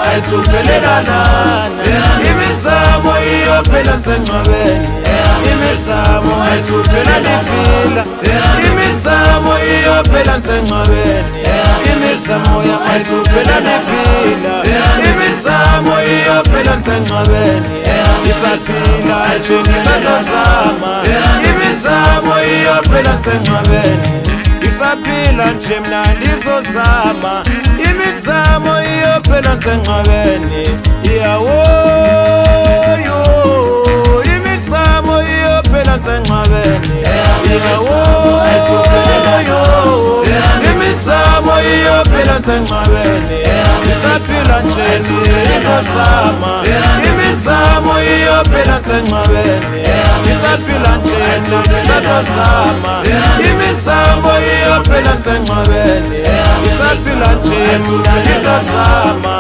ayisuphelela lana imizamo iyophela sengcwabeni imizamo ayisuphelela liphila imizamo iyophela sengcwabeni imizamo yami ayisuphelela liphila imizamo iyophela sengcwabeni isasila ayisuphelela imizamo iyophela sengcwabeni isaphila nje mna ndizozama imizamo iyophela sengcwabeni iyawoyo imizamo iyophela sengcwabeni iyawoyo imizamo iyophela sengcwabeni isaphila nje ndizozama imizamo iyophela sengcwabeni isaphila nje ndizozama imizamo iyophela sengcwabeni isaphila nje ndizozama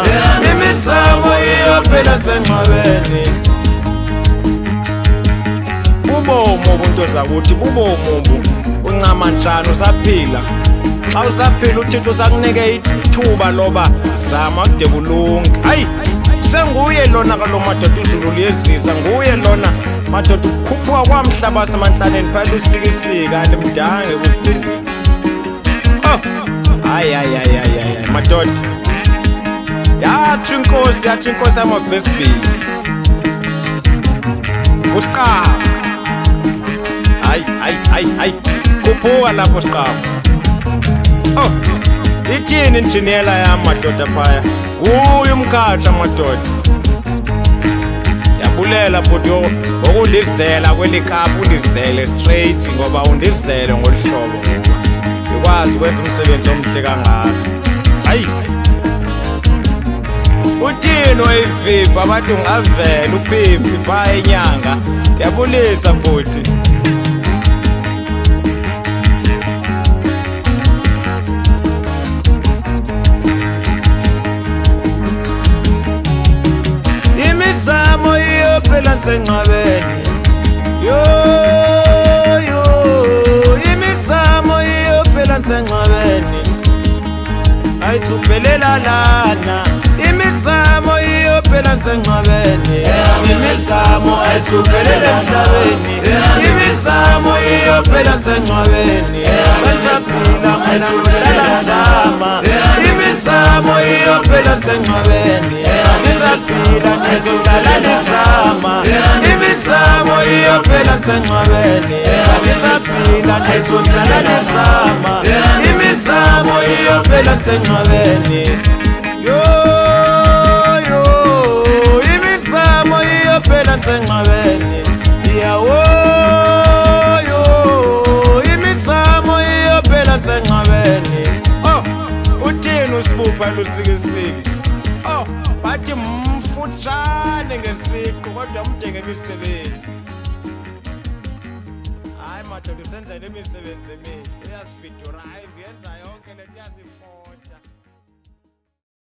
imizamo iyophela sengcwabeni ubomo ubuntu zakuthi bubomo uncama njani usaphila xa usaphila uThixo sakunike ithuba loba zama kude kulunge hayi senguye lona kalo madoda izulu liyezisa nguye lona madoda ukukhuphuka kwamhlaba semantlaneni phela usikisika limdange kusithi hayi madoda yathi inkosi amabhesibili usiqaba hayi kuphuka lapho siqaba ithini injiniyela yami madoda phaya nguye umkhatha madoda yabulela bhuti ngokundivzela kwelikapu undivzele straight ngoba undivzele ngolihlobo ngikwazi ukwenza umsebenzi omhle kangaka hayi uthini oyivipa abathi ungavela uphimbi phaya inyanga ndiyabulisa bhuti imizamo iyophela sengcwabeni yo imizamo iyophela sengcwabeni ayisuphelela lana imizamo iyophela sengcwabeni imizamo ayisuphelela emhlabeni imizamo iyophela sengcwabeni benzaphila ayisuphelela zama imizamo iyophela sengcwabeni isasila nesudala lezama imizamo iyophela sengcwabeni isasila nesudala lezama imizamo iyophela sengcwabeni yo imizamo iyophela sengcwabeni iyawoyo imizamo iyophela sengcwabeni uthini usibupha lusikisiki bathi mfutshane ngesiqu kodwa mde ngemisebenzi hayi madoda usenza le misebenzi emihle uyazifidura hayi yenza yonke le nto uyazifona